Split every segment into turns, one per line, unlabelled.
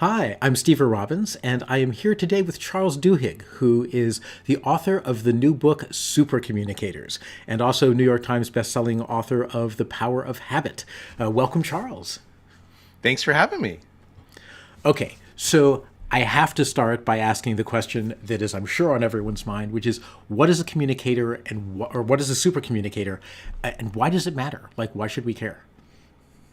Hi, I'm Steve Robbins, and I am here today with Charles Duhigg, who is the author of the new book Supercommunicators, and also New York Times bestselling author of The Power of Habit. Welcome, Charles.
Thanks for having me.
Okay, so I have to start by asking the question that is, I'm sure, on everyone's mind, which is, what is a communicator, or what is a supercommunicator, and why does it matter? Like, why should we care?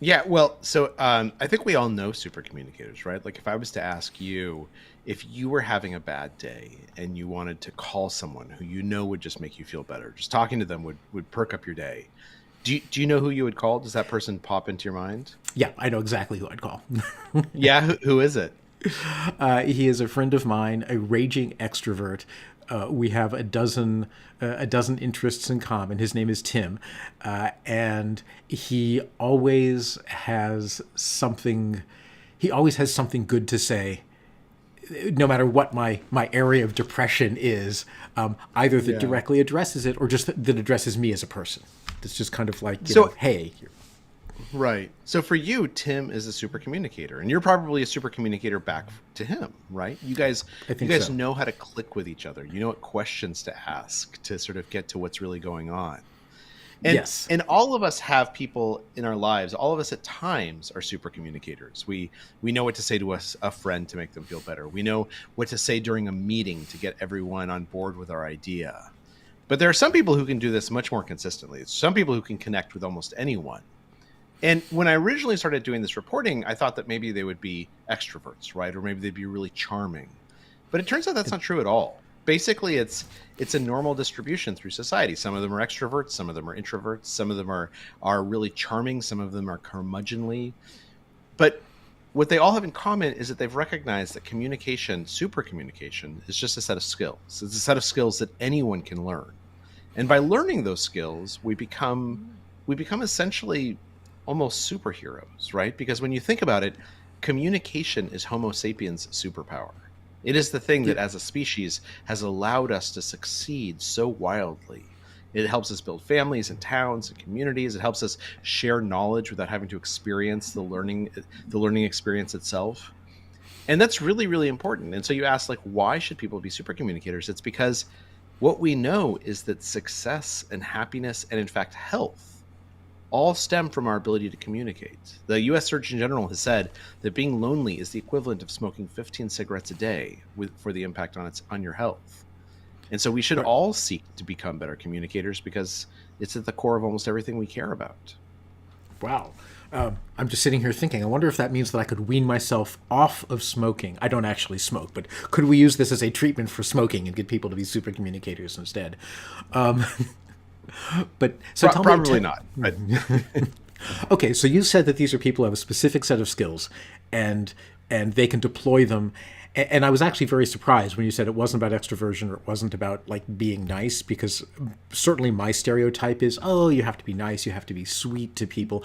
Yeah, well, I think we all know supercommunicators, right? Like if I was to ask you if you were having a bad day and you wanted to call someone who you know would just make you feel better, just talking to them would perk up your day. Do you know who you would call? Does that person pop into your mind?
Yeah, I know exactly who I'd call.
Yeah, who is it?
He is a friend of mine, a raging extrovert. We have a dozen interests in common. His name is Tim, and he always has something. He always has something good to say, no matter what my area of depression is. Either that
Yeah.
directly addresses it, or just that addresses me as a person. It's just kind of like,
So
hey.
Right. So for you, Tim is a super communicator, and you're probably a super communicator back to him, right?
I
You
think
guys
so.
know how to click with each other. You know what questions to ask to sort of get to what's really going on. And
Yes.
and all of us have people in our lives. All of us at times are super communicators. We know what to say to us a friend to make them feel better. We know what to say during a meeting to get everyone on board with our idea. But there are some people who can do this much more consistently. Some people who can connect with almost anyone. And when I originally started doing this reporting, I thought that maybe they would be extroverts, right? Or maybe they'd be really charming. But it turns out that's not true at all. Basically, it's a normal distribution through society. Some of them are extroverts, some of them are introverts, some of them are really charming, some of them are curmudgeonly. But what they all have in common is that they've recognized that communication, super communication, is just a set of skills. It's a set of skills that anyone can learn. And by learning those skills, we become essentially almost superheroes, right? Because when you think about it, communication is Homo sapiens' superpower. It is the thing
Yeah.
that as a species has allowed us to succeed so wildly. It helps us build families and towns and communities. It helps us share knowledge without having to experience the learning experience itself. And that's really, really important. And so you ask, like, why should people be super communicators? It's because what we know is that success and happiness and in fact health all stem from our ability to communicate. The US Surgeon General has said that being lonely is the equivalent of smoking 15 cigarettes a day for the impact on your health. And so we should
Right.
all seek to become better communicators because it's at the core of almost everything we care about.
Wow. I'm just sitting here thinking, I wonder if that means that I could wean myself off of smoking. I don't actually smoke, but could we use this as a treatment for smoking and get people to be super communicators instead? Um, but so tell me,
Probably not, but
okay, so you said that these are people who have a specific set of skills, and they can deploy them. And I was actually very surprised when you said it wasn't about extroversion, or it wasn't about like being nice, because certainly my stereotype is, oh, you have to be nice, you have to be sweet to people.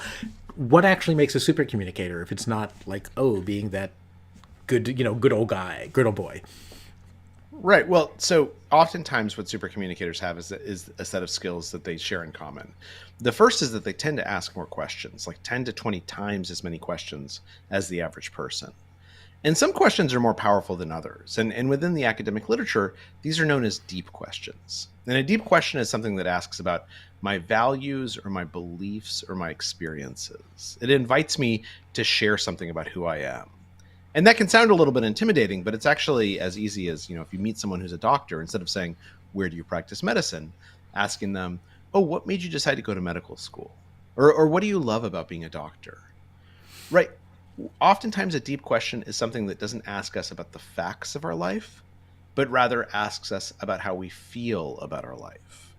What actually makes a super communicator if it's not like, oh, being that good, good old guy, good old boy?
right. Well, so oftentimes what super communicators have is a set of skills that they share in common. The first is that they tend to ask more questions, like 10 to 20 times as many questions as the average person. And some questions are more powerful than others. And within the academic literature, these are known as deep questions. And a deep question is something that asks about my values or my beliefs or my experiences. It invites me to share something about who I am. And that can sound a little bit intimidating, but it's actually as easy as, if you meet someone who's a doctor, instead of saying, where do you practice medicine? Asking them, oh, what made you decide to go to medical school? Or what do you love about being a doctor? Right. Oftentimes, a deep question is something that doesn't ask us about the facts of our life, but rather asks us about how we feel about our life.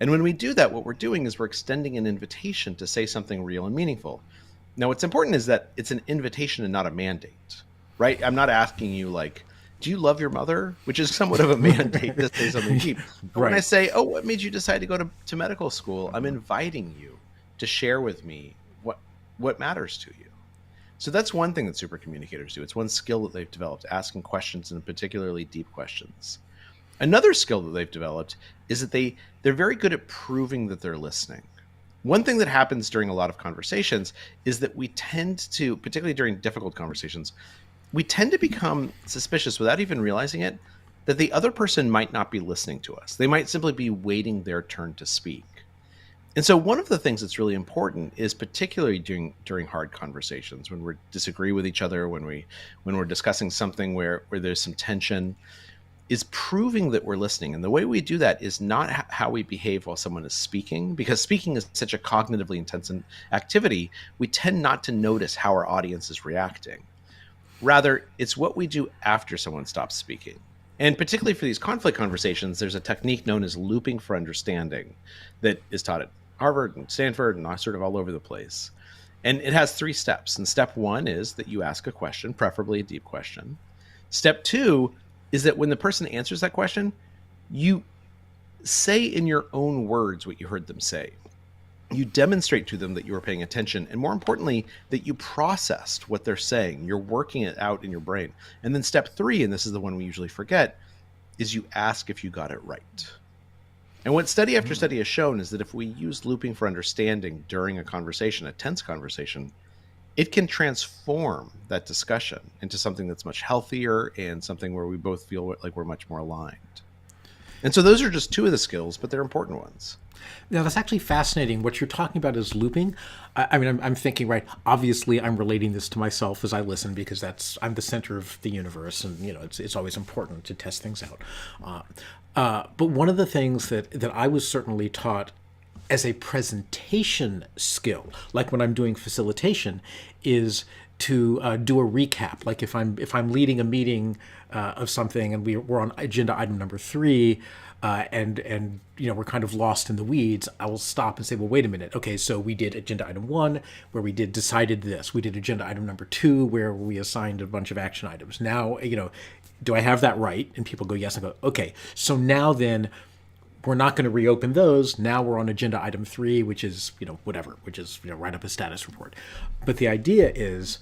And when we do that, what we're doing is we're extending an invitation to say something real and meaningful. Now, what's important is that it's an invitation and not a mandate, right? I'm not asking you, like, do you love your mother? Which is somewhat of a mandate to say something deep. But when I
Right.
say, oh, what made you decide to go to medical school? I'm inviting you to share with me what matters to you. So that's one thing that super communicators do. It's one skill that they've developed, asking questions, and particularly deep questions. Another skill that they've developed is that they're very good at proving that they're listening. One thing that happens during a lot of conversations is that we tend to, particularly during difficult conversations, we tend to become suspicious without even realizing it that the other person might not be listening to us. They might simply be waiting their turn to speak. And so one of the things that's really important is particularly during hard conversations, when we disagree with each other, when we're discussing something where there's some tension, is proving that we're listening. And the way we do that is not how we behave while someone is speaking, because speaking is such a cognitively intense activity. We tend not to notice how our audience is reacting. Rather, it's what we do after someone stops speaking. And particularly for these conflict conversations, there's a technique known as looping for understanding that is taught at Harvard and Stanford and sort of all over the place. And it has 3 steps. And step 1 is that you ask a question, preferably a deep question. Step 2 is that when the person answers that question, you say in your own words what you heard them say. You demonstrate to them that you were paying attention, and more importantly, that you processed what they're saying. You're working it out in your brain. And then step 3, and this is the one we usually forget, is you ask if you got it right. And what study after study has shown is that if we use looping for understanding during a conversation, a tense conversation, it can transform that discussion into something that's much healthier and something where we both feel like we're much more aligned. And so those are just 2 of the skills, but they're important ones.
Now, that's actually fascinating. What you're talking about is looping. I mean, I'm thinking, right, obviously I'm relating this to myself as I listen, because I'm the center of the universe, and, it's always important to test things out. But one of the things that I was certainly taught as a presentation skill, like when I'm doing facilitation, is to do a recap. Like if I'm leading a meeting of something, and we're on agenda item number 3, and we're kind of lost in the weeds, I will stop and say, well, wait a minute. Okay, so we did agenda item 1 where we decided this. We did agenda item number 2 where we assigned a bunch of action items. Now, do I have that right? And people go, yes. I go, okay. So now then, we're not going to reopen those. Now we're on agenda item 3, which is, whatever, which is, write up a status report. But the idea is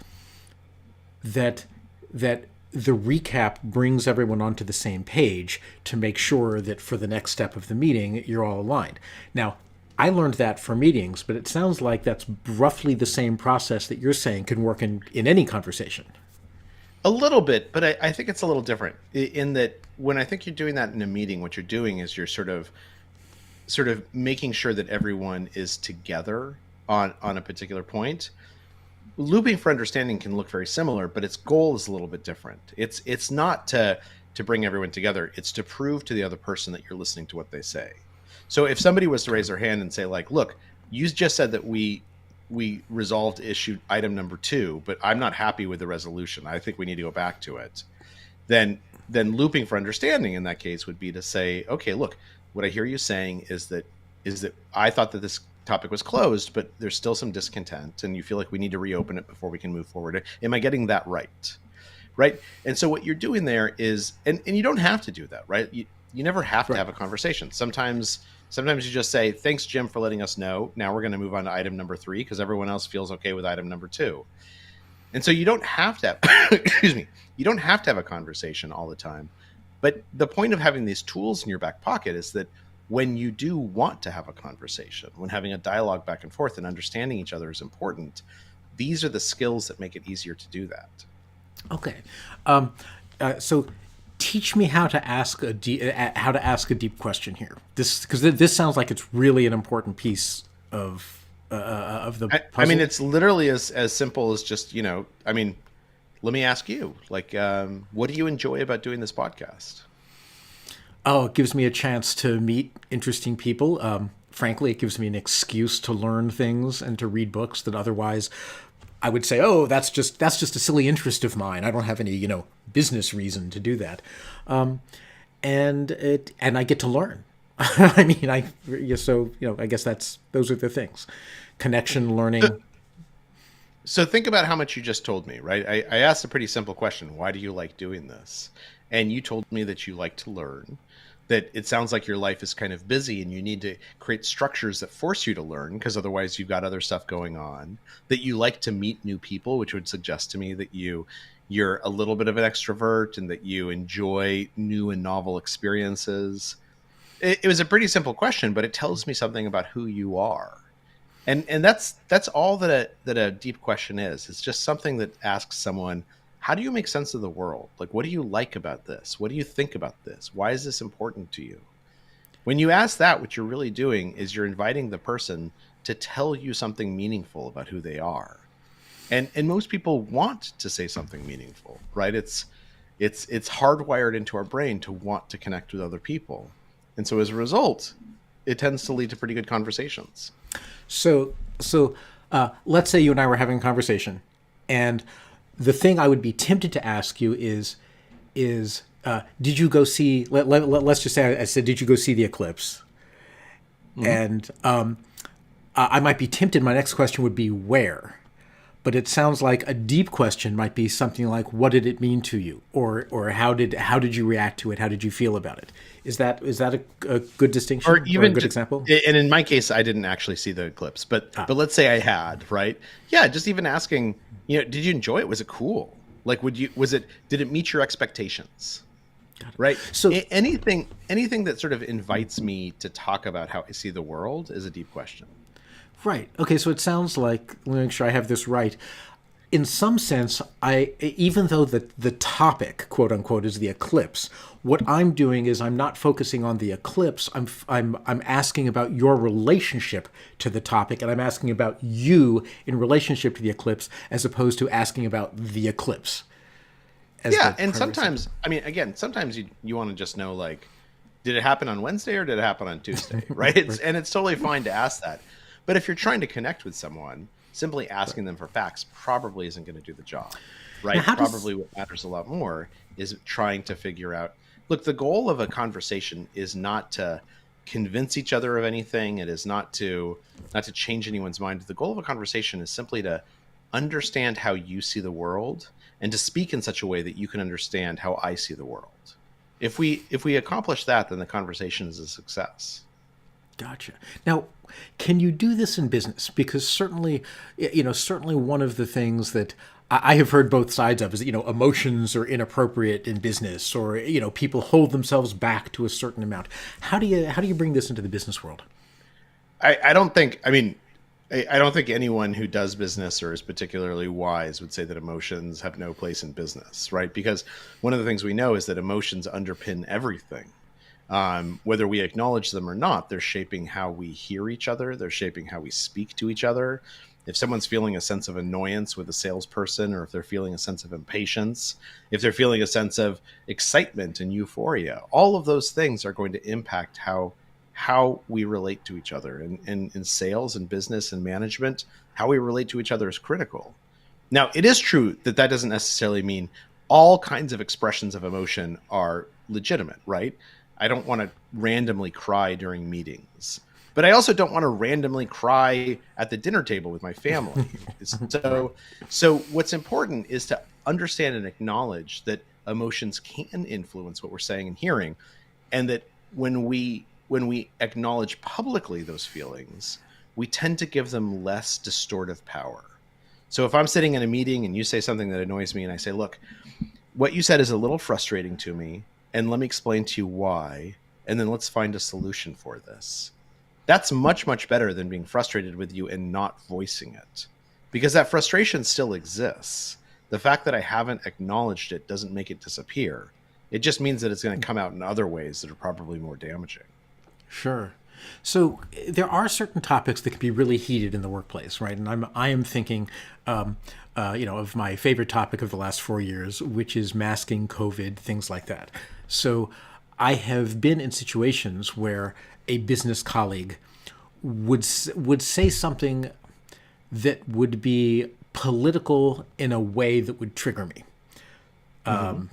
that the recap brings everyone onto the same page to make sure that for the next step of the meeting, you're all aligned. Now, I learned that for meetings, but it sounds like that's roughly the same process that you're saying can work in any conversation.
A little bit, but I think it's a little different in that when I think you're doing that in a meeting, what you're doing is you're sort of making sure that everyone is together on a particular point. Looping for understanding can look very similar, but its goal is a little bit different. It's not to bring everyone together. It's to prove to the other person that you're listening to what they say. So if somebody was to raise their hand and say, like, look, you just said that we resolved issue item number 2, but I'm not happy with the resolution. I think we need to go back to it. Then looping for understanding in that case would be to say, okay, look, what I hear you saying is that I thought that this topic was closed, but there's still some discontent, and you feel like we need to reopen it before we can move forward. Am I getting that right? Right. And so what you're doing there is, and you don't have to do that, right? You never have to have a conversation. Sometimes you just say, thanks, Jim, for letting us know. Now we're going to move on to item number 3 because everyone else feels okay with item number 2. And so you don't have to have, excuse me, you don't have to have a conversation all the time. But the point of having these tools in your back pocket is that when you do want to have a conversation, when having a dialogue back and forth and understanding each other is important, these are the skills that make it easier to do that.
Okay. So teach me how to ask a deep question here. Because this sounds like it's really an important piece of the puzzle.
I mean, it's literally as simple as just, let me ask you, like, what do you enjoy about doing this podcast?
Oh, it gives me a chance to meet interesting people. Frankly, it gives me an excuse to learn things and to read books that otherwise I would say, oh, that's just a silly interest of mine. I don't have any, business reason to do that. And I get to learn. I mean, I guess those are the things. Connection, learning.
So think about how much you just told me, right? I asked a pretty simple question. Why do you like doing this? And you told me that you like to learn, that it sounds like your life is kind of busy and you need to create structures that force you to learn because otherwise you've got other stuff going on, that you like to meet new people, which would suggest to me that you're a little bit of an extrovert and that you enjoy new and novel experiences. It was a pretty simple question, but it tells me something about who you are. And that's all that a deep question is. It's just something that asks someone, how do you make sense of the world? Like, what do you like about this? What do you think about this? Why is this important to you? When you ask that, what you're really doing is you're inviting the person to tell you something meaningful about who they are. And most people want to say something meaningful, right? It's hardwired into our brain to want to connect with other people. And so as a result, it tends to lead to pretty good conversations.
So let's say you and I were having a conversation, and the thing I would be tempted to ask you is did you go see? Let's just say I said, did you go see the eclipse? And I might be tempted. My next question would be where, but it sounds like a deep question might be something like, what did it mean to you, or how did you react to it? How did you feel about it? Is that a good distinction,
Or even
a good example?
And in my case, I didn't actually see the eclipse, but let's say I had, right? Yeah, just even asking, did you enjoy it? Was it cool? Like, did it meet your expectations? Right.
So
anything that sort of invites me to talk about how I see the world is a deep question.
right. Okay. So it sounds like, let me make sure I have this right. In some sense, even though the topic, quote unquote, is the eclipse, what I'm doing is I'm not focusing on the eclipse. I'm asking about your relationship to the topic, and I'm asking about you in relationship to the eclipse, as opposed to asking about the eclipse.
Yeah, and sometimes, sometimes you want to just know, like, did it happen on Wednesday or did it happen on Tuesday, right? And it's totally fine to ask that. But if you're trying to connect with someone, simply asking them for facts probably isn't going to do the job, right? Probably what matters a lot more is trying to figure out, look, the goal of a conversation is not to convince each other of anything. It is not to change anyone's mind. The goal of a conversation is simply to understand how you see the world and to speak in such a way that you can understand how I see the world. If we accomplish that, then the conversation is a success.
Gotcha. Now, can you do this in business? Because certainly one of the things that I have heard both sides of is, emotions are inappropriate in business, or, people hold themselves back to a certain amount. How do you bring this into the business world?
I don't think anyone who does business or is particularly wise would say that emotions have no place in business, right? Because one of the things we know is that emotions underpin everything. Whether we acknowledge them or not, they're shaping how we hear each other. They're shaping how we speak to each other. If someone's feeling a sense of annoyance with a salesperson, or if they're feeling a sense of impatience, if they're feeling a sense of excitement and euphoria, all of those things are going to impact how we relate to each other. And in sales and business and management, how we relate to each other is critical. Now, it is true that doesn't necessarily mean all kinds of expressions of emotion are legitimate, right? I don't want to randomly cry during meetings, but I also don't want to randomly cry at the dinner table with my family. So what's important is to understand and acknowledge that emotions can influence what we're saying and hearing, and that when we acknowledge publicly those feelings, we tend to give them less distortive power. So if I'm sitting in a meeting and you say something that annoys me, and I say, look, what you said is a little frustrating to me, and let me explain to you why, and then let's find a solution for this. That's much, much better than being frustrated with you and not voicing it, because that frustration still exists. The fact that I haven't acknowledged it doesn't make it disappear. It just means that it's going to come out in other ways that are probably more damaging.
Sure. So there are certain topics that can be really heated in the workplace, right? And I am thinking, of my favorite topic of the last 4 years, which is masking, COVID, things like that. So I have been in situations where a business colleague would say something that would be political in a way that would trigger me. Something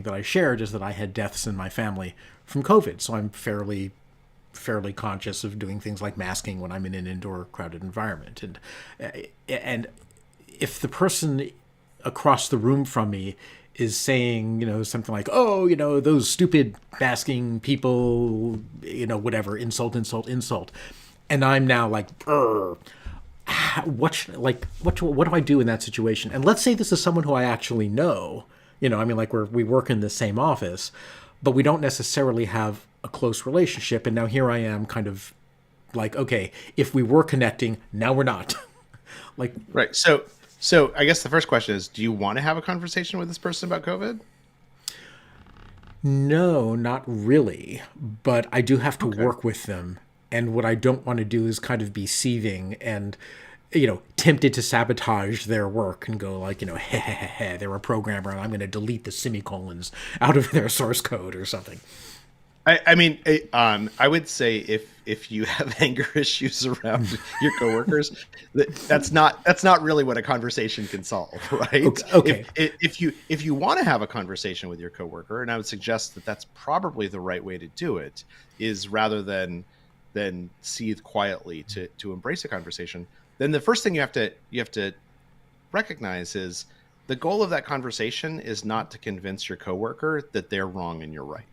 that I shared is that I had deaths in my family from COVID. So I'm fairly conscious of doing things like masking when I'm in an indoor crowded environment. And if the person across the room from me is saying, something like, oh, those stupid masking people, whatever, insult. And I'm now like, what do I do in that situation? And let's say this is someone who I actually know, we work in the same office, but we don't necessarily have a close relationship. And now here I am kind of like, okay, if we were connecting, now we're not.
Right. So So I guess the first question is, do you want to have a conversation with this person about COVID?
No, not really, but I do have to
Okay.
work with them. And what I don't want to do is kind of be seething and, tempted to sabotage their work and go like, hey, hey, hey, hey, they're a programmer and I'm going to delete the semicolons out of their source code or something.
I mean, I would say if you have anger issues around your coworkers, that's not really what a conversation can solve, right?
Okay.
If you want to have a conversation with your coworker, and I would suggest that that's probably the right way to do it, is rather than seethe quietly to embrace a conversation, then the first thing you have to recognize is the goal of that conversation is not to convince your coworker that they're wrong and you're right.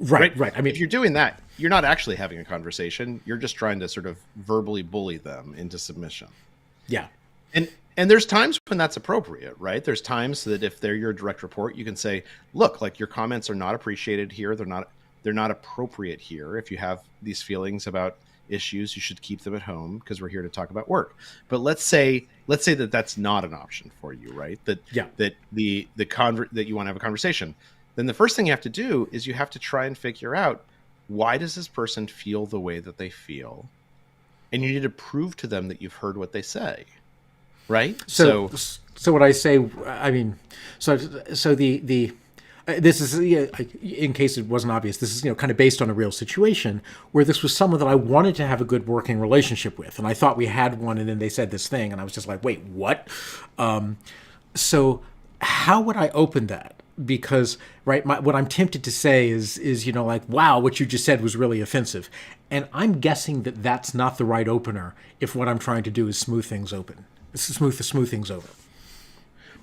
Right,
Right.
right. I mean,
If you're doing that, you're not actually having a conversation. You're just trying to sort of verbally bully them into submission.
yeah.
And there's times when that's appropriate, right? There's times that if they're your direct report, you can say, look, like your comments are not appreciated here. They're not appropriate here. If you have these feelings about issues, you should keep them at home because we're here to talk about work. But let's say that that's not an option for you, right? That
Yeah.
that that you want to have a conversation. Then the first thing you have to do is you have to try and figure out, why does this person feel the way that they feel? And you need to prove to them that you've heard what they say, right?
So what I say, I mean, so the this is, in case it wasn't obvious, this is, kind of based on a real situation where this was someone that I wanted to have a good working relationship with, and I thought we had one, and then they said this thing, and I was just like, wait, what? So how would I open that? Because what I'm tempted to say is like, wow, what you just said was really offensive, and I'm guessing that that's not the right opener if what I'm trying to do is smooth things things over.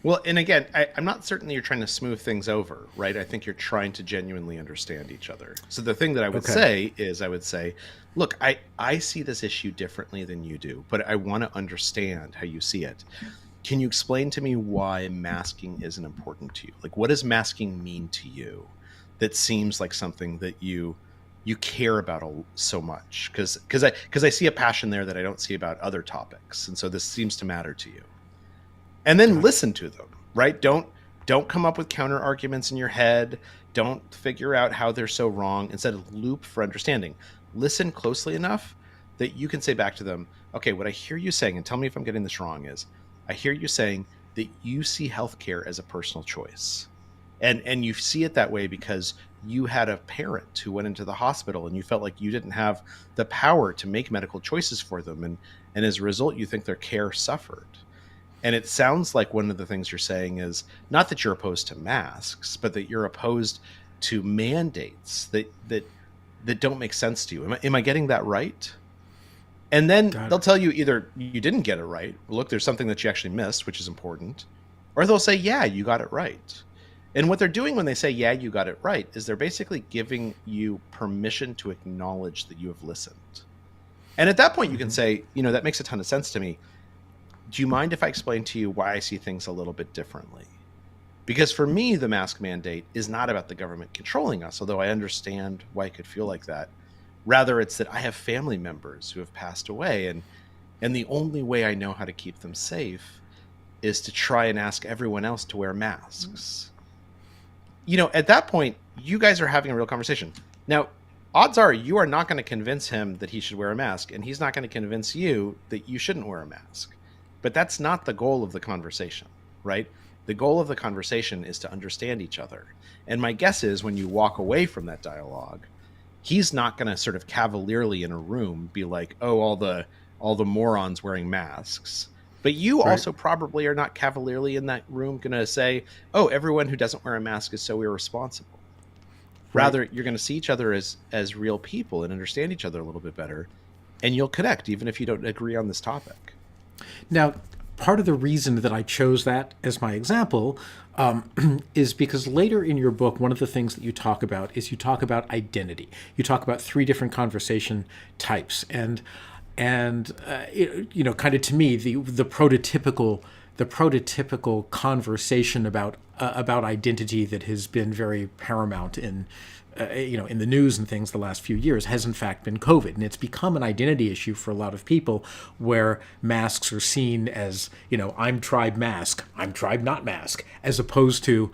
Well, and again, I'm not certain that you're trying to smooth things over, right? I think you're trying to genuinely understand each other. So the thing that I would say is, look, I see this issue differently than you do, but I want to understand how you see it. Can you explain to me why masking isn't important to you? Like, what does masking mean to you that seems like something that you care about so much? Because I see a passion there that I don't see about other topics. And so this seems to matter to you. And then listen to them, right? Don't come up with counter arguments in your head. Don't figure out how they're so wrong. Instead, loop for understanding. Listen closely enough that you can say back to them, okay, what I hear you saying, and tell me if I'm getting this wrong, is I hear you saying that you see healthcare as a personal choice. And you see it that way because you had a parent who went into the hospital and you felt like you didn't have the power to make medical choices for them. And as a result, you think their care suffered. And it sounds like one of the things you're saying is not that you're opposed to masks, but that you're opposed to mandates that don't make sense to you. Am I getting that right? And then they'll tell you either you didn't get it right, look, there's something that you actually missed, which is important, or they'll say, yeah, you got it right. And what they're doing when they say, yeah, you got it right, is they're basically giving you permission to acknowledge that you have listened. And at that point, you can say, that makes a ton of sense to me. Do you mind if I explain to you why I see things a little bit differently? Because for me, the mask mandate is not about the government controlling us, although I understand why it could feel like that. Rather, it's that I have family members who have passed away, and the only way I know how to keep them safe is to try and ask everyone else to wear masks. At that point, you guys are having a real conversation. Now, odds are you are not going to convince him that he should wear a mask, and he's not going to convince you that you shouldn't wear a mask. But that's not the goal of the conversation, right? The goal of the conversation is to understand each other. And my guess is when you walk away from that dialogue, he's not going to sort of cavalierly in a room be like, oh, all the morons wearing masks. But you also probably are not cavalierly in that room going to say, oh, everyone who doesn't wear a mask is so irresponsible. Rather, you're going to see each other as real people and understand each other a little bit better. And you'll connect even if you don't agree on this topic.
Now, part of the reason that I chose that as my example is because later in your book, one of the things that you talk about identity. You talk about 3 different conversation types, and kind of to me, the prototypical conversation about identity that has been very paramount in in the news and things the last few years has in fact been COVID. And it's become an identity issue for a lot of people where masks are seen as, I'm tribe mask, I'm tribe not mask, as opposed to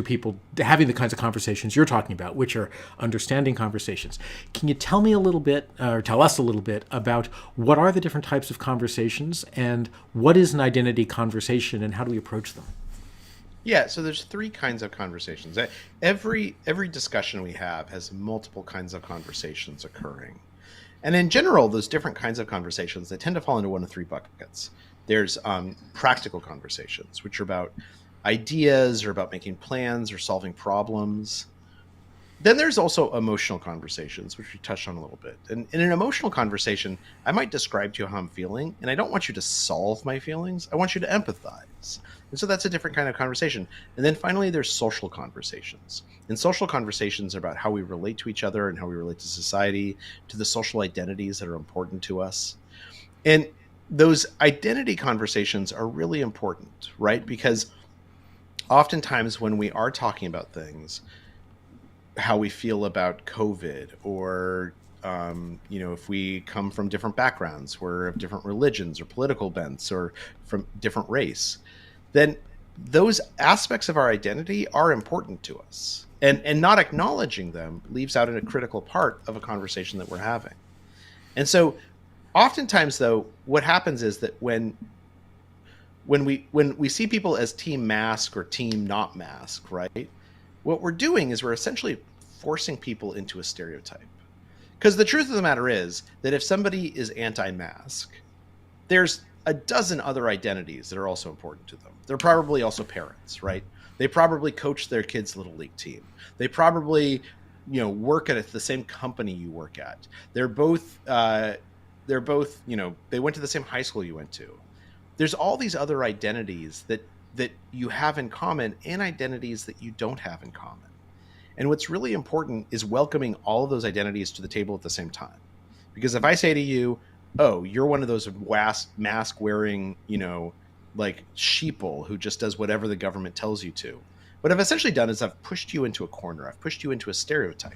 people having the kinds of conversations you're talking about, which are understanding conversations. Can you tell me a little bit, or tell us a little bit, about what are the different types of conversations and what is an identity conversation and how do we approach them?
Yeah, so there's three kinds of conversations. Every discussion we have has multiple kinds of conversations occurring. And in general, those different kinds of conversations, they tend to fall into one of three buckets. There's practical conversations, which are about ideas or about making plans or solving problems. Then there's also emotional conversations, which we touched on a little bit. And in an emotional conversation, I might describe to you how I'm feeling, and I don't want you to solve my feelings. I want you to empathize. And so that's a different kind of conversation. And then finally, there's social conversations. And social conversations are about how we relate to each other and how we relate to society, to the social identities that are important to us. And those identity conversations are really important, right? Because oftentimes when we are talking about things, how we feel about COVID, or if we come from different backgrounds, we're of different religions or political bents or from different race, then those aspects of our identity are important to us. And not acknowledging them leaves out a critical part of a conversation that we're having. And so oftentimes, though, what happens is that when we see people as team mask or team not mask, right? What we're doing is we're essentially forcing people into a stereotype. Because the truth of the matter is that if somebody is anti-mask, there's a dozen other identities that are also important to them. They're probably also parents, right? They probably coach their kids' little league team. They probably, work at the same company you work at. They're both, they went to the same high school you went to. There's all these other identities that you have in common and identities that you don't have in common. And what's really important is welcoming all of those identities to the table at the same time. Because if I say to you, oh, you're one of those mask wearing, sheeple who just does whatever the government tells you to. What I've essentially done is I've pushed you into a corner. I've pushed you into a stereotype.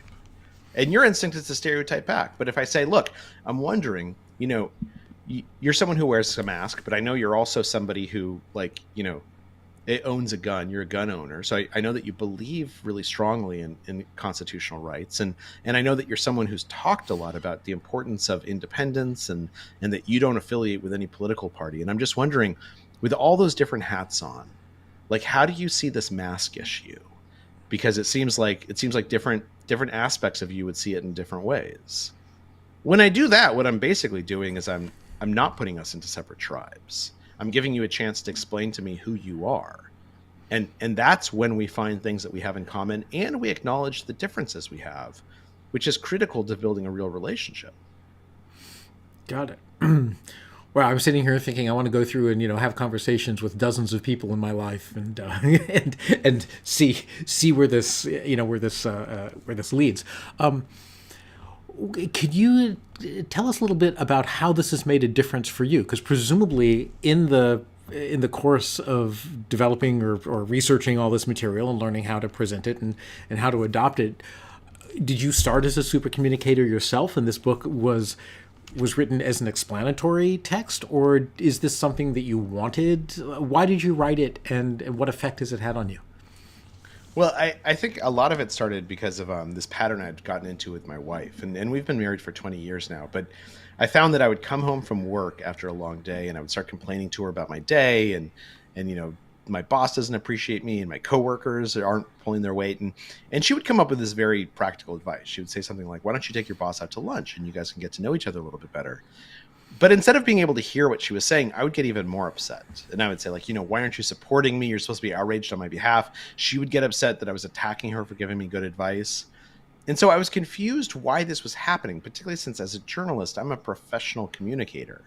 And your instinct is to stereotype back. But if I say, look, I'm wondering, you're someone who wears a mask, but I know you're also somebody who, it owns a gun. You're a gun owner. So I know that you believe really strongly in constitutional rights. And I know that you're someone who's talked a lot about the importance of independence and that you don't affiliate with any political party. And I'm just wondering, with all those different hats on, how do you see this mask issue? Because it seems like different aspects of you would see it in different ways. When I do that, what I'm basically doing is I'm not putting us into separate tribes. I'm giving you a chance to explain to me who you are. And that's when we find things that we have in common and we acknowledge the differences we have, which is critical to building a real relationship.
Got it. Well, I'm sitting here thinking I want to go through and have conversations with dozens of people in my life and and see where this where this leads. Could you tell us a little bit about how this has made a difference for you? Because presumably in the course of developing or researching all this material and learning how to present it and how to adopt it, did you start as a super communicator yourself and this book was written as an explanatory text, or is this something that you wanted? Why did you write it, and what effect has it had on you?
Well, I think a lot of it started because of this pattern I'd gotten into with my wife. And we've been married for 20 years now. But I found that I would come home from work after a long day and I would start complaining to her about my day. And my boss doesn't appreciate me and my coworkers aren't pulling their weight. And she would come up with this very practical advice. She would say something like, why don't you take your boss out to lunch and you guys can get to know each other a little bit better? But instead of being able to hear what she was saying, I would get even more upset. And I would say, why aren't you supporting me? You're supposed to be outraged on my behalf. She would get upset that I was attacking her for giving me good advice. And so I was confused why this was happening, particularly since as a journalist, I'm a professional communicator.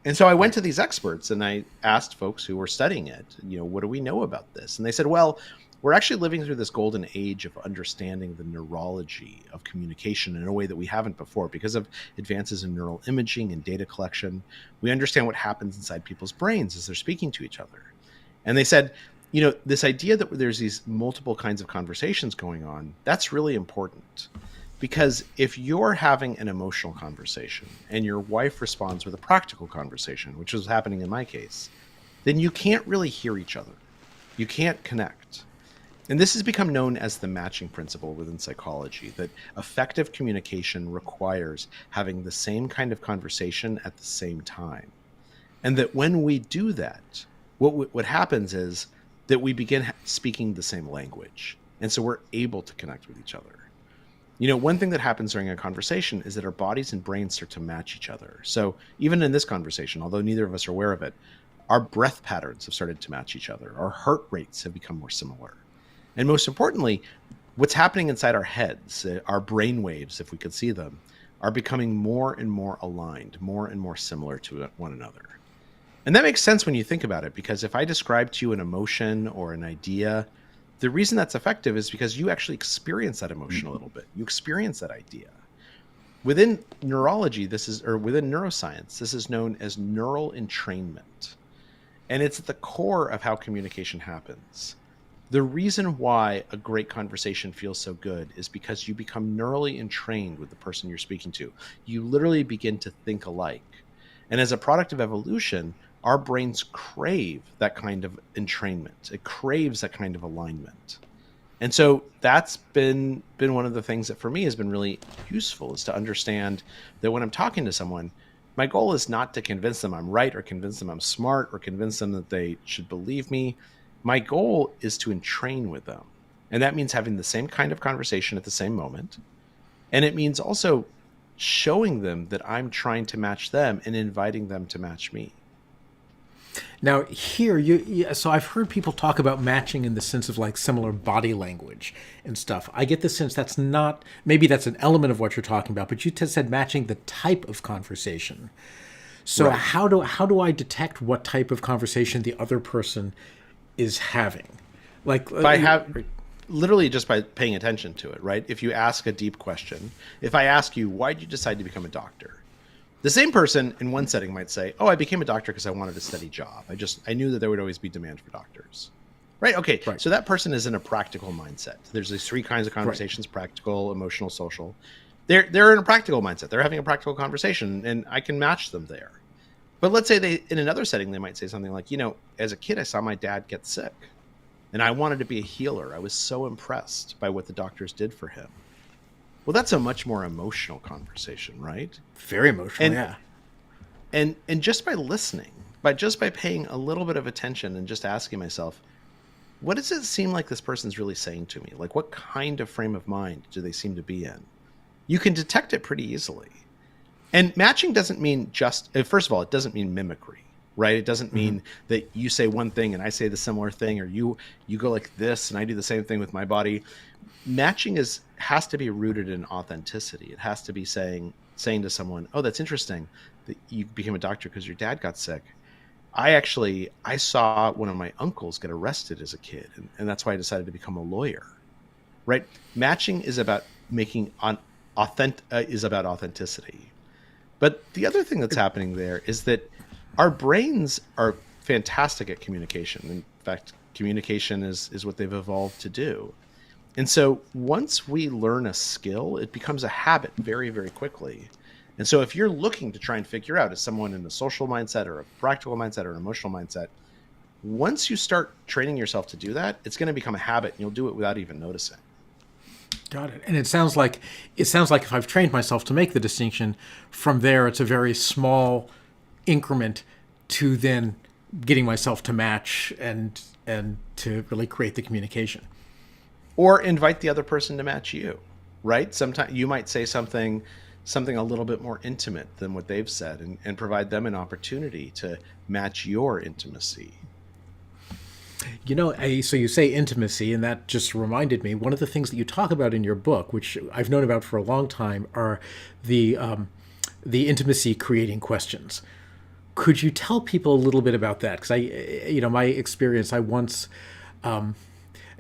And so I went to these experts and I asked folks who were studying it, what do we know about this? And they said, well, we're actually living through this golden age of understanding the neurology of communication in a way that we haven't before because of advances in neural imaging and data collection. We understand what happens inside people's brains as they're speaking to each other. And they said, this idea that there's these multiple kinds of conversations going on, that's really important. Because if you're having an emotional conversation and your wife responds with a practical conversation, which was happening in my case, then you can't really hear each other. You can't connect. And this has become known as the matching principle within psychology, that effective communication requires having the same kind of conversation at the same time. And that when we do that, what happens is that we begin speaking the same language. And so we're able to connect with each other. One thing that happens during a conversation is that our bodies and brains start to match each other. So even in this conversation, although neither of us are aware of it, our breath patterns have started to match each other. Our heart rates have become more similar. And most importantly, what's happening inside our heads, our brain waves, if we could see them, are becoming more and more aligned, more and more similar to one another. And that makes sense when you think about it, because if I describe to you an emotion or an idea, the reason that's effective is because you actually experience that emotion a little bit. You experience that idea. Within neurology, within neuroscience, this is known as neural entrainment. And it's at the core of how communication happens. The reason why a great conversation feels so good is because you become neurally entrained with the person you're speaking to. You literally begin to think alike. And as a product of evolution, our brains crave that kind of entrainment. It craves that kind of alignment. And so that's been one of the things that for me has been really useful, is to understand that when I'm talking to someone, my goal is not to convince them I'm right or convince them I'm smart or convince them that they should believe me. My goal is to entrain with them. And that means having the same kind of conversation at the same moment. And it means also showing them that I'm trying to match them and inviting them to match me.
Now here, so I've heard people talk about matching in the sense of like similar body language and stuff. I get the sense that's not, maybe that's an element of what you're talking about, but you said matching the type of conversation. So right. How do I detect what type of conversation the other person is having?
Literally just by paying attention to it, right? If you ask a deep question, if I ask you, why did you decide to become a doctor? The same person in one setting might say, oh, I became a doctor because I wanted a steady job. I knew that there would always be demand for doctors. Right? Okay. Right. So that person is in a practical mindset. There's these three kinds of conversations, right. Practical, emotional, social. They're in a practical mindset. They're having a practical conversation, and I can match them there. But let's say in another setting, they might say something like, as a kid, I saw my dad get sick and I wanted to be a healer. I was so impressed by what the doctors did for him. Well, that's a much more emotional conversation, right?
Very emotional, yeah.
And just by listening, just by paying a little bit of attention and just asking myself, what does it seem like this person's really saying to me? Like, what kind of frame of mind do they seem to be in? You can detect it pretty easily. And matching doesn't mean first of all, it doesn't mean mimicry, right? It doesn't mean that you say one thing and I say the similar thing, or you go like this and I do the same thing with my body. Matching has to be rooted in authenticity. It has to be saying to someone, oh, that's interesting that you became a doctor because your dad got sick. I saw one of my uncles get arrested as a kid, and that's why I decided to become a lawyer, right? Matching is about about authenticity. But the other thing that's happening there is that our brains are fantastic at communication. In fact, communication is what they've evolved to do. And so once we learn a skill, it becomes a habit very, very quickly. And so if you're looking to try and figure out, is someone in a social mindset or a practical mindset or an emotional mindset, once you start training yourself to do that, it's going to become a habit and you'll do it without even noticing.
Got it. And it sounds like if I've trained myself to make the distinction, from there it's a very small increment to then getting myself to match and to really create the communication.
Or invite the other person to match you, right? Sometimes you might say something a little bit more intimate than what they've said, and provide them an opportunity to match your intimacy.
So you say intimacy, and that just reminded me, one of the things that you talk about in your book, which I've known about for a long time, are the intimacy creating questions. Could you tell people a little bit about that? Because my experience, I once,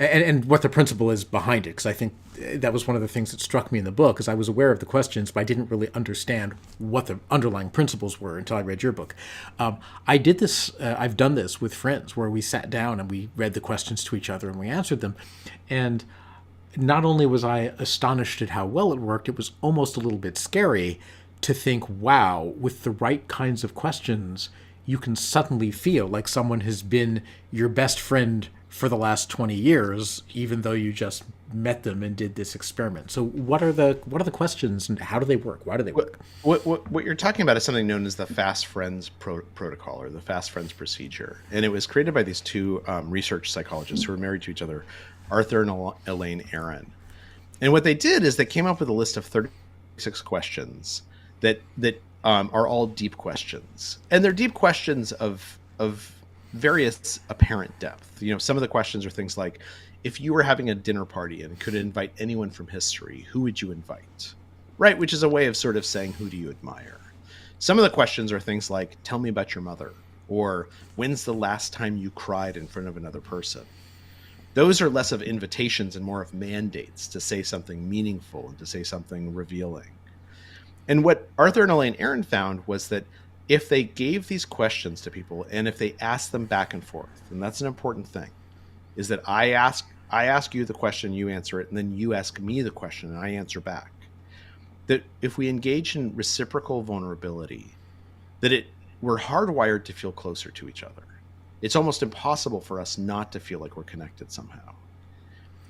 and what the principle is behind it, because I think that was one of the things that struck me in the book, is I was aware of the questions, but I didn't really understand what the underlying principles were until I read your book. I did this, I've done this with friends, where we sat down and we read the questions to each other and we answered them. And not only was I astonished at how well it worked, it was almost a little bit scary to think, wow, with the right kinds of questions, you can suddenly feel like someone has been your best friend for the last 20 years, even though you just met them and did this experiment. So what are the questions, and how do they work? Why do they work?
What you're talking about is something known as the Fast Friends protocol, or the Fast Friends procedure. And it was created by these two research psychologists who were married to each other, Arthur and Elaine Aron. And what they did is they came up with a list of 36 questions that are all deep questions. And they're deep questions of various apparent depth. You know, some of the questions are things like, if you were having a dinner party and could invite anyone from history, who would you invite? Right? Which is a way of sort of saying, who do you admire? Some of the questions are things like, tell me about your mother, or when's the last time you cried in front of another person? Those are less of invitations and more of mandates to say something meaningful and to say something revealing. And what Arthur and Elaine Aron found was that if they gave these questions to people and if they asked them back and forth, and that's an important thing, is that I ask you the question, you answer it, and then you ask me the question and I answer back. That if we engage in reciprocal vulnerability, that we're hardwired to feel closer to each other. It's almost impossible for us not to feel like we're connected somehow.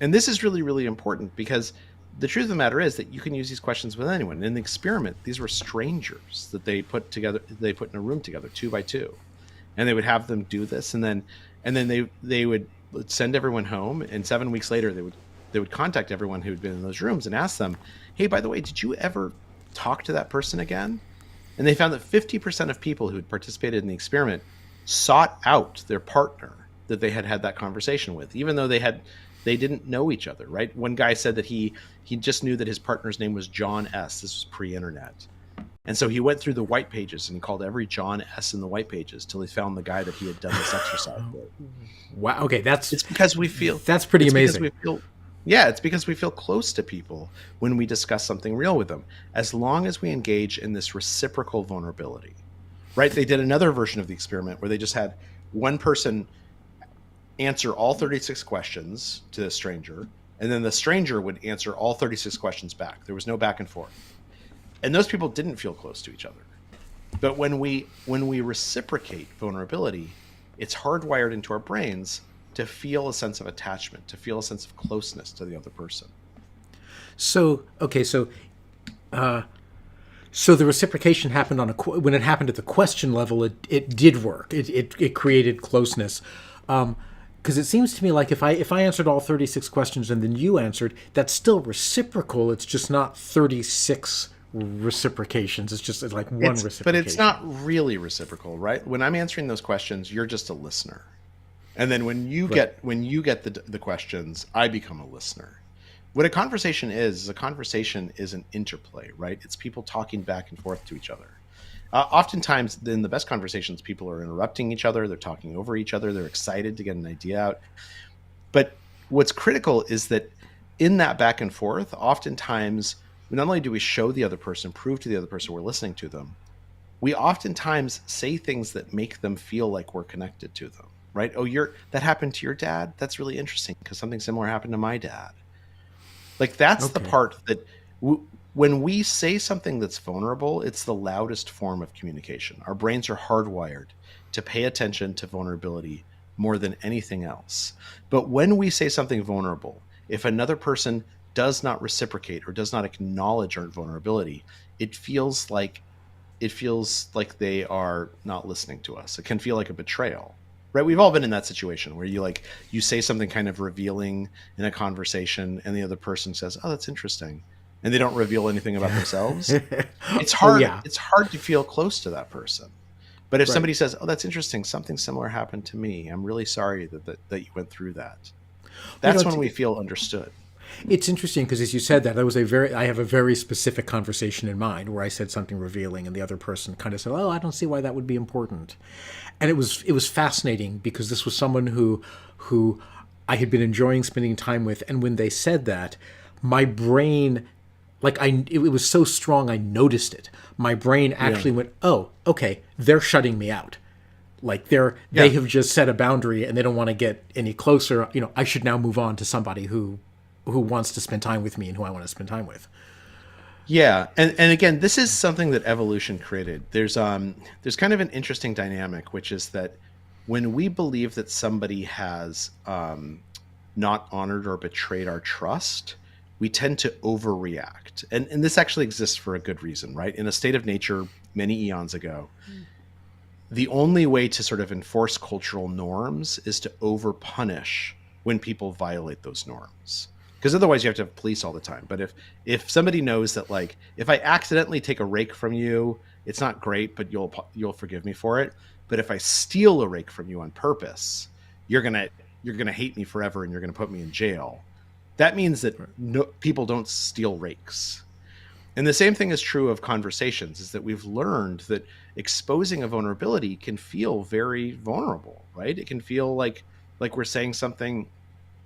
And this is really, really important, because the truth of the matter is that you can use these questions with anyone. In the experiment, these were strangers that they put in a room together, 2 by 2, and they would have them do this, and then they would send everyone home, and 7 weeks later they would contact everyone who'd been in those rooms and ask them, hey, by the way, did you ever talk to that person again? And they found that 50% of people who had participated in the experiment sought out their partner that they had that conversation with, even though they didn't know each other, right? One guy said that he just knew that his partner's name was John S. This was pre-internet. And so he went through the white pages and he called every John S. in the white pages till he found the guy that he had done this exercise with.
Wow. Okay.
It's because we feel
that's pretty amazing.
It's because we feel close to people when we discuss something real with them, as long as we engage in this reciprocal vulnerability, right? They did another version of the experiment where they just had one person answer all 36 questions to the stranger, and then the stranger would answer all 36 questions back. There was no back and forth. And those people didn't feel close to each other. But when we reciprocate vulnerability, it's hardwired into our brains to feel a sense of attachment, to feel a sense of closeness to the other person.
So the reciprocation happened when it happened at the question level. It did work. It created closeness. Because it seems to me like if I answered all 36 questions and then you answered, that's still reciprocal. It's just not 36 reciprocations. It's just like one reciprocation.
But it's not really reciprocal, right? When I'm answering those questions, you're just a listener. And then when you get the questions, I become a listener. What a conversation is an interplay, right? It's people talking back and forth to each other. Oftentimes, in the best conversations, people are interrupting each other. They're talking over each other. They're excited to get an idea out. But what's critical is that in that back and forth, oftentimes, not only do we show the other person, prove to the other person we're listening to them, we oftentimes say things that make them feel like we're connected to them, right? Oh, that happened to your dad? That's really interesting because something similar happened to my dad. Like that's the part that when we say something that's vulnerable, it's the loudest form of communication. Our brains are hardwired to pay attention to vulnerability more than anything else. But when we say something vulnerable, if another person does not reciprocate or does not acknowledge our vulnerability, it feels like they are not listening to us. It can feel like a betrayal. Right? We've all been in that situation where you say something kind of revealing in a conversation and the other person says, "Oh, that's interesting." And they don't reveal anything about themselves. It's hard. It's hard to feel close to that person. But if somebody says, "Oh, that's interesting. Something similar happened to me. I'm really sorry that you went through that." That's when we feel understood.
It's interesting because as you said that, I have a very specific conversation in mind where I said something revealing and the other person kind of said, "Oh, I don't see why that would be important." And it was fascinating because this was someone who I had been enjoying spending time with. And when they said that, my brain, like it was so strong, I noticed it. My brain actually went, oh, okay, they're shutting me out. Like they have just set a boundary and they don't want to get any closer. I should now move on to somebody who wants to spend time with me and who I want to spend time with.
Yeah, and again, this is something that evolution created. There's kind of an interesting dynamic, which is that when we believe that somebody has not honored or betrayed our trust, we tend to overreact. And this actually exists for a good reason, right? In a state of nature many eons ago, the only way to sort of enforce cultural norms is to overpunish when people violate those norms. Because otherwise you have to have police all the time. But if somebody knows that, like, if I accidentally take a rake from you, it's not great, but you'll forgive me for it. But if I steal a rake from you on purpose, you're gonna hate me forever and you're gonna put me in jail. That means that people don't steal rakes. And the same thing is true of conversations, is that we've learned that exposing a vulnerability can feel very vulnerable, right? It can feel like we're saying something,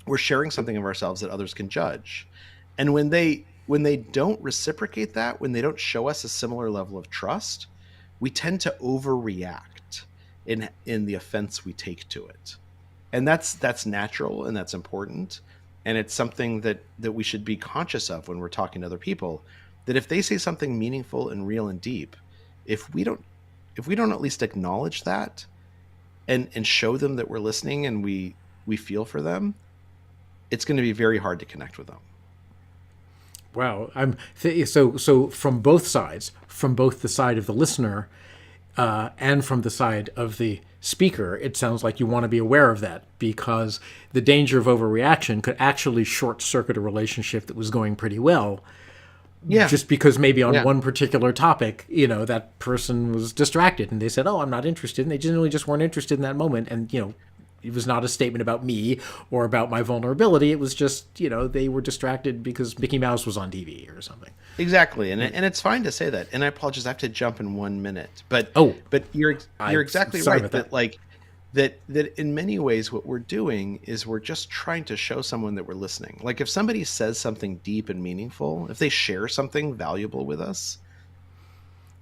we're sharing something of ourselves that others can judge. And when they don't reciprocate that, when they don't show us a similar level of trust, we tend to overreact in the offense we take to it. And that's natural and that's important. And it's something that we should be conscious of when we're talking to other people, that if they say something meaningful and real and deep, if we don't at least acknowledge that and show them that we're listening and we feel for them, it's going to be very hard to connect with them.
Wow. So from both sides, from both the side of the listener and from the side of the speaker, it sounds like you want to be aware of that, because the danger of overreaction could actually short circuit a relationship that was going pretty well. Yeah. Just because maybe on one particular topic, that person was distracted and they said, oh, I'm not interested. And they generally just weren't interested in that moment. And, it was not a statement about me or about my vulnerability. It was just, they were distracted because Mickey Mouse was on TV or something.
Exactly. And it's fine to say that. And I apologize, I have to jump in 1 minute. But you're exactly right that in many ways what we're doing is we're just trying to show someone that we're listening. Like if somebody says something deep and meaningful, if they share something valuable with us,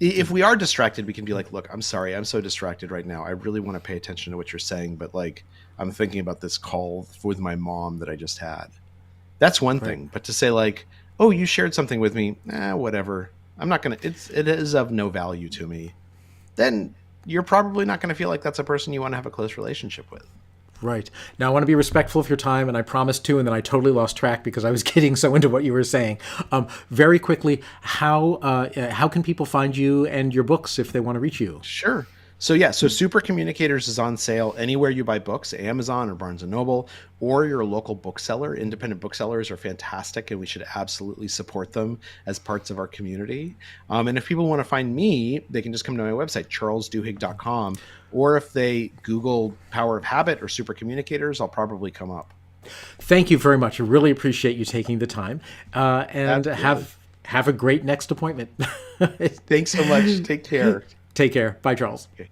if we are distracted, we can be like, look, I'm sorry, I'm so distracted right now. I really want to pay attention to what you're saying, but like I'm thinking about this call with my mom that I just had. That's one thing. But to say like, oh, you shared something with me, whatever. I'm not going to, it is of no value to me. Then you're probably not going to feel like that's a person you want to have a close relationship with.
Right. Now, I want to be respectful of your time, and I promised to, and then I totally lost track because I was getting so into what you were saying. Very quickly, how can people find you and your books if they want to reach you?
Sure. So Supercommunicators is on sale anywhere you buy books, Amazon or Barnes & Noble, or your local bookseller. Independent booksellers are fantastic, and we should absolutely support them as parts of our community. And if people want to find me, they can just come to my website, charlesduhigg.com, or if they Google Power of Habit or Supercommunicators, I'll probably come up.
Thank you very much. I really appreciate you taking the time, and have a great next appointment.
Thanks so much. Take care.
Take care. Bye, Charles.
Okay.